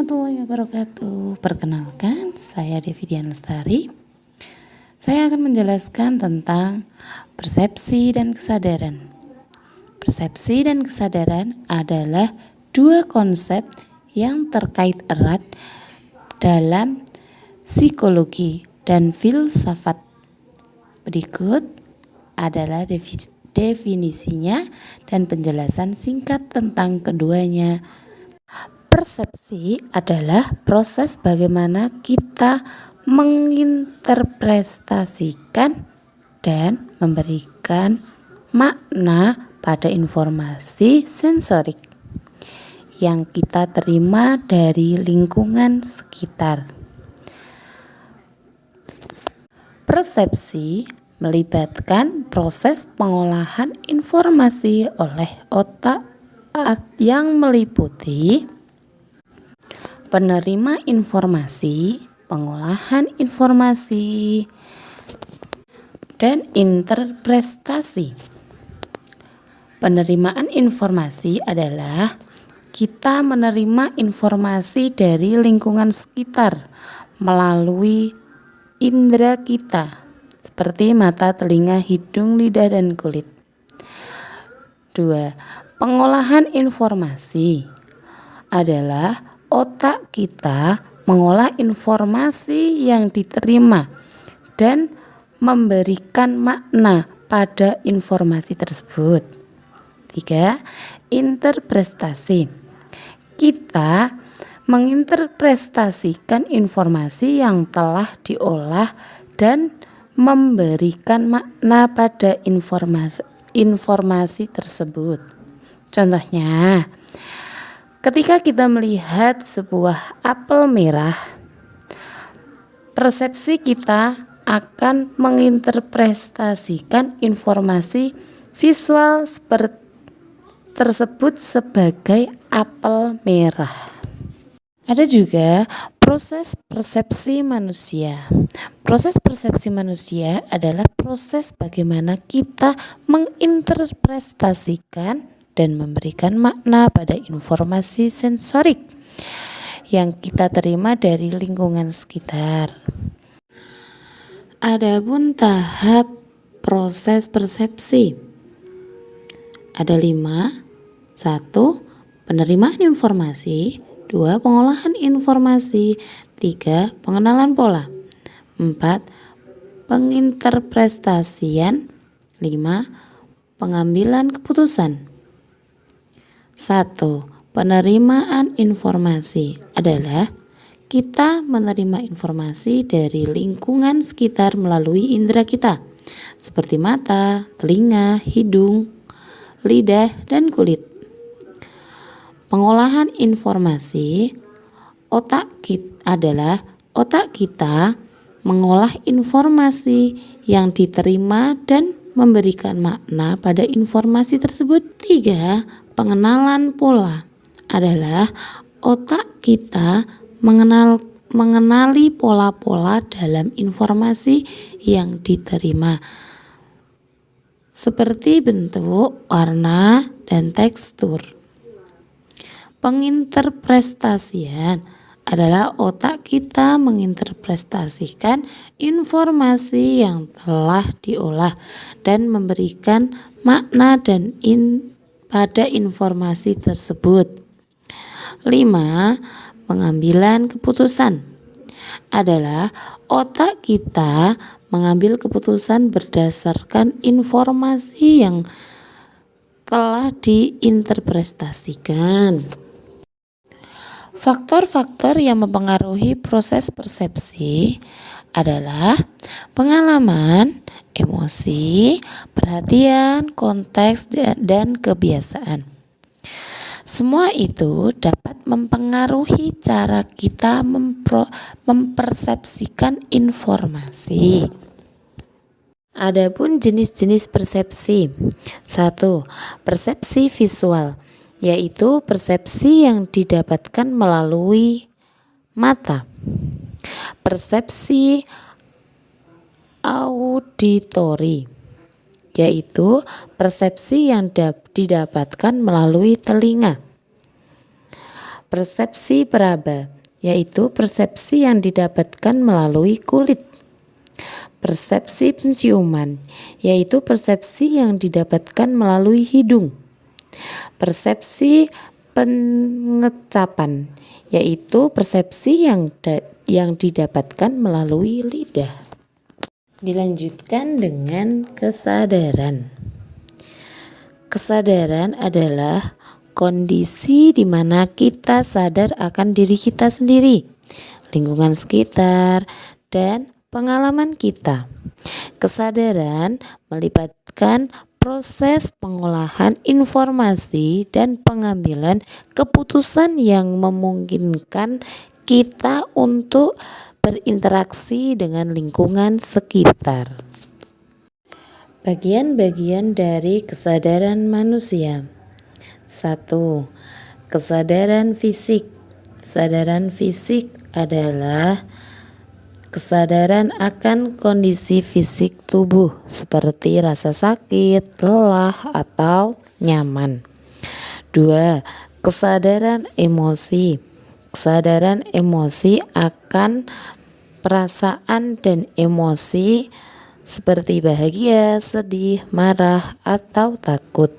warahmatullahi wabarakatuh. Perkenalkan, saya Devi Dian Lestari. Saya akan menjelaskan tentang persepsi dan kesadaran. Persepsi dan kesadaran adalah dua konsep yang terkait erat dalam psikologi dan filsafat. Berikut adalah definisinya dan penjelasan singkat tentang keduanya. Persepsi adalah proses bagaimana kita menginterpretasikan dan memberikan makna pada informasi sensorik yang kita terima dari lingkungan sekitar. Persepsi melibatkan proses pengolahan informasi oleh otak yang meliputi penerima informasi, pengolahan informasi, dan interpretasi. Penerimaan informasi adalah kita menerima informasi dari lingkungan sekitar melalui indera kita, seperti mata, telinga, hidung, lidah, dan kulit. 2. Pengolahan informasi adalah otak kita mengolah informasi yang diterima dan memberikan makna pada informasi tersebut. 3. Interpretasi. Kita menginterpretasikan informasi yang telah diolah dan memberikan makna pada informasi tersebut. Contohnya, ketika kita melihat sebuah apel merah, persepsi kita akan menginterpretasikan informasi visual tersebut sebagai apel merah. Ada juga proses persepsi manusia. Proses persepsi manusia adalah proses bagaimana kita menginterpretasikan dan memberikan makna pada informasi sensorik yang kita terima dari lingkungan sekitar. Adapun tahap proses persepsi ada 5. 1. Penerimaan informasi. 2. Pengolahan informasi. 3. Pengenalan pola. 4. Penginterpretasian. 5. Pengambilan keputusan. 1. Penerimaan informasi adalah kita menerima informasi dari lingkungan sekitar melalui indera kita, seperti mata, telinga, hidung, lidah, dan kulit. Pengolahan informasi adalah otak kita mengolah informasi yang diterima dan memberikan makna pada informasi tersebut. 3. Pengenalan pola adalah otak kita mengenali pola-pola dalam informasi yang diterima, seperti bentuk, warna, dan tekstur. Penginterpretasian adalah otak kita menginterpretasikan informasi yang telah diolah dan memberikan makna dan pada informasi tersebut. 5. Pengambilan keputusan adalah otak kita mengambil keputusan berdasarkan informasi yang telah diinterpretasikan. Faktor-faktor yang mempengaruhi proses persepsi adalah pengalaman, emosi, perhatian, konteks, dan kebiasaan. Semua itu dapat mempengaruhi cara kita mempersepsikan informasi. Adapun jenis-jenis persepsi. 1. Persepsi visual, yaitu persepsi yang didapatkan melalui mata. Persepsi auditori, yaitu persepsi yang didapatkan melalui telinga. Persepsi peraba, yaitu persepsi yang didapatkan melalui kulit. Persepsi penciuman, yaitu persepsi yang didapatkan melalui hidung. Persepsi pengecapan, yaitu persepsi yang didapatkan melalui lidah. Dilanjutkan dengan kesadaran. Kesadaran adalah kondisi di mana kita sadar akan diri kita sendiri, lingkungan sekitar, dan pengalaman kita. Kesadaran melibatkan proses pengolahan informasi dan pengambilan keputusan yang memungkinkan kita untuk berinteraksi dengan lingkungan sekitar. Bagian-bagian dari kesadaran manusia. 1. Kesadaran fisik. Kesadaran fisik adalah kesadaran akan kondisi fisik tubuh seperti rasa sakit, lelah, atau nyaman. 2. Kesadaran emosi. Kesadaran emosi akan perasaan dan emosi seperti bahagia, sedih, marah, atau takut.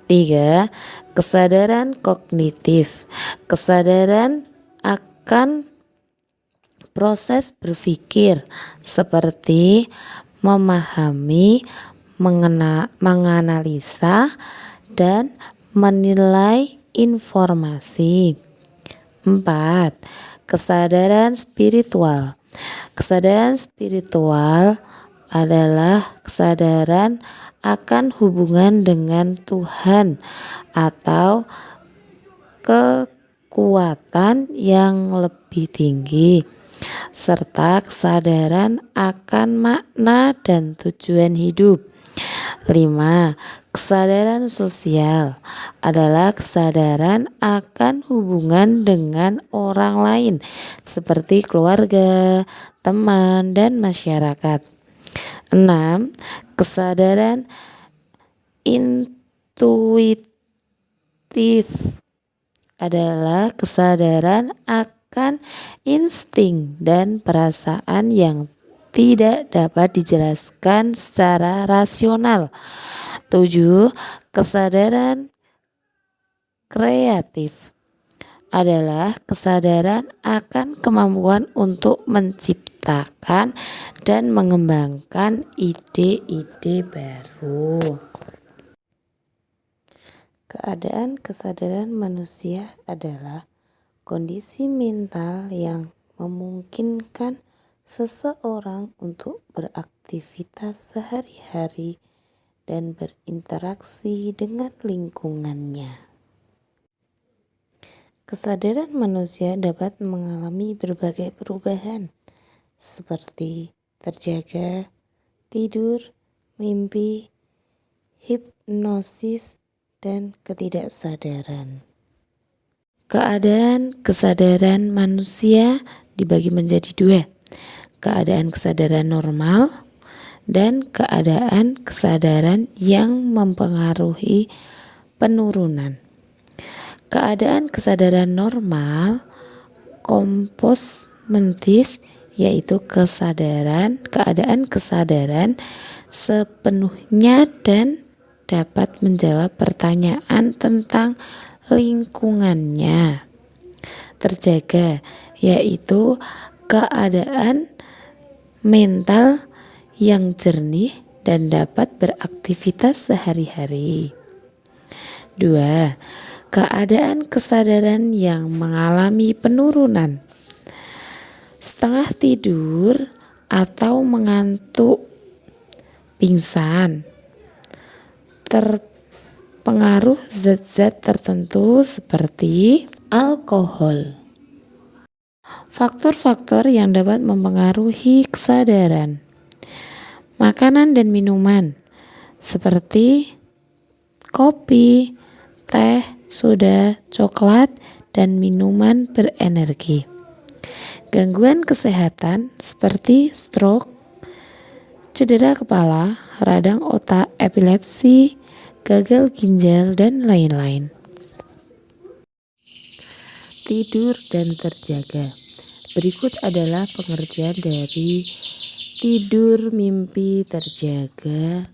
3. Kesadaran kognitif. Kesadaran akan proses berpikir seperti memahami, menganalisa, dan menilai informasi. 4. Kesadaran spiritual. Kesadaran spiritual adalah kesadaran akan hubungan dengan Tuhan atau kekuatan yang lebih tinggi, serta kesadaran akan makna dan tujuan hidup. 5. Kesadaran sosial adalah kesadaran akan hubungan dengan orang lain seperti keluarga, teman, dan masyarakat. 6. Kesadaran intuitif adalah kesadaran akan insting dan perasaan yang tidak dapat dijelaskan secara rasional. 7. Kesadaran kreatif adalah kesadaran akan kemampuan untuk menciptakan dan mengembangkan ide-ide baru. Keadaan kesadaran manusia adalah kondisi mental yang memungkinkan seseorang untuk beraktivitas sehari-hari dan berinteraksi dengan lingkungannya. Kesadaran manusia dapat mengalami berbagai perubahan seperti terjaga, tidur, mimpi, hipnosis, dan ketidaksadaran. Keadaan kesadaran manusia dibagi menjadi 2. Keadaan kesadaran normal dan keadaan kesadaran yang mempengaruhi penurunan. Keadaan kesadaran normal kompos mentis, yaitu keadaan kesadaran sepenuhnya dan dapat menjawab pertanyaan tentang lingkungannya. Terjaga, yaitu keadaan mental yang jernih dan dapat beraktivitas sehari-hari. 2. Keadaan kesadaran yang mengalami penurunan, setengah tidur atau mengantuk, pingsan, terpengaruh zat-zat tertentu seperti alkohol. Faktor-faktor yang dapat mempengaruhi kesadaran. Makanan dan minuman seperti kopi, teh, soda, coklat, dan minuman berenergi. Gangguan kesehatan seperti stroke, cedera kepala, radang otak, epilepsi, gagal ginjal, dan lain-lain. tidur dan terjaga. Berikut adalah pengertian dari tidur, mimpi, terjaga,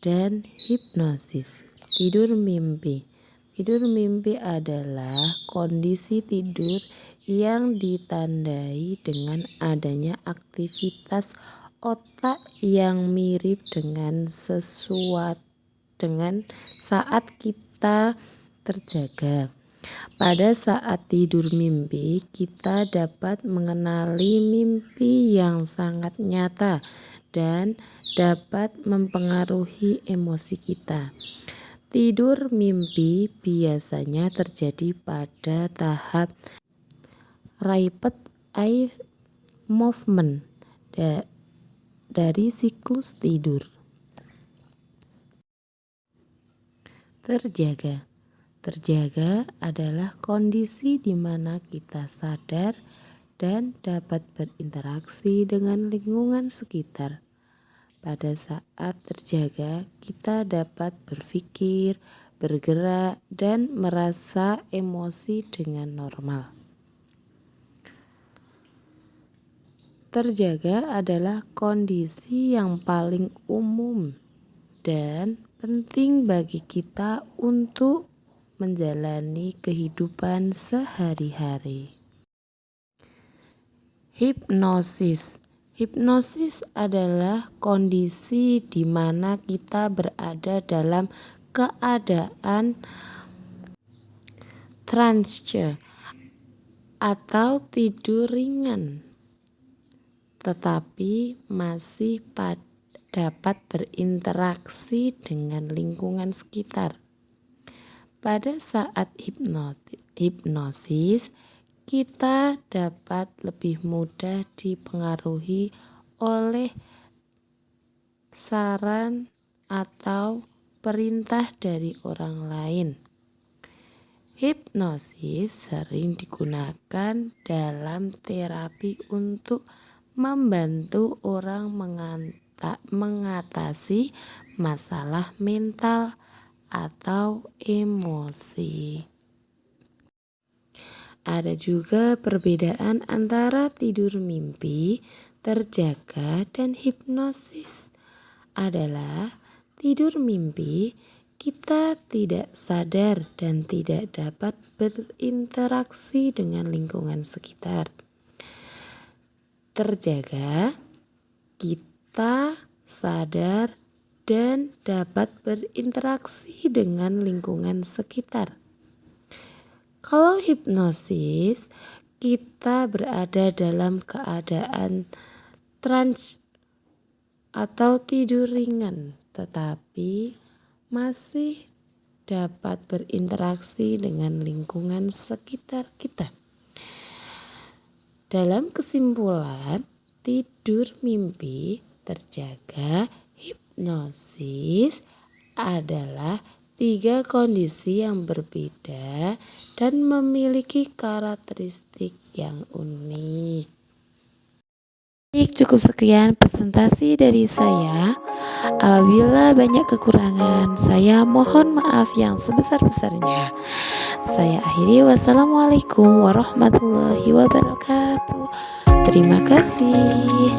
dan hipnosis. Tidur mimpi. Tidur mimpi adalah kondisi tidur yang ditandai dengan adanya aktivitas otak yang mirip dengan saat kita terjaga. Pada saat tidur mimpi, kita dapat mengenali mimpi yang sangat nyata dan dapat mempengaruhi emosi kita. Tidur mimpi biasanya terjadi pada tahap rapid eye movement dari siklus tidur. Terjaga. Terjaga adalah kondisi di mana kita sadar dan dapat berinteraksi dengan lingkungan sekitar. Pada saat terjaga, kita dapat berpikir, bergerak, dan merasa emosi dengan normal. Terjaga adalah kondisi yang paling umum dan penting bagi kita untuk menjalani kehidupan sehari-hari. Hipnosis. Hipnosis adalah kondisi di mana kita berada dalam keadaan trance atau tidur ringan, tetapi masih dapat berinteraksi dengan lingkungan sekitar. Pada saat hipnosis, kita dapat lebih mudah dipengaruhi oleh saran atau perintah dari orang lain. Hipnosis sering digunakan dalam terapi untuk membantu orang mengatasi masalah mental atau emosi. Ada juga perbedaan antara tidur mimpi, terjaga, dan hipnosis. Adalah tidur mimpi, kita tidak sadar dan tidak dapat berinteraksi dengan lingkungan sekitar. Terjaga, kita sadar dan dapat berinteraksi dengan lingkungan sekitar. Kalau hipnosis, kita berada dalam keadaan trance atau tidur ringan, tetapi masih dapat berinteraksi dengan lingkungan sekitar kita. Dalam kesimpulan, tidur mimpi, terjaga, hipnosis adalah 3 kondisi yang berbeda dan memiliki karakteristik yang unik. Baik, cukup sekian presentasi dari saya. Apabila banyak kekurangan, saya mohon maaf yang sebesar-besarnya. Saya akhiri, wassalamualaikum warahmatullahi wabarakatuh. Terima kasih.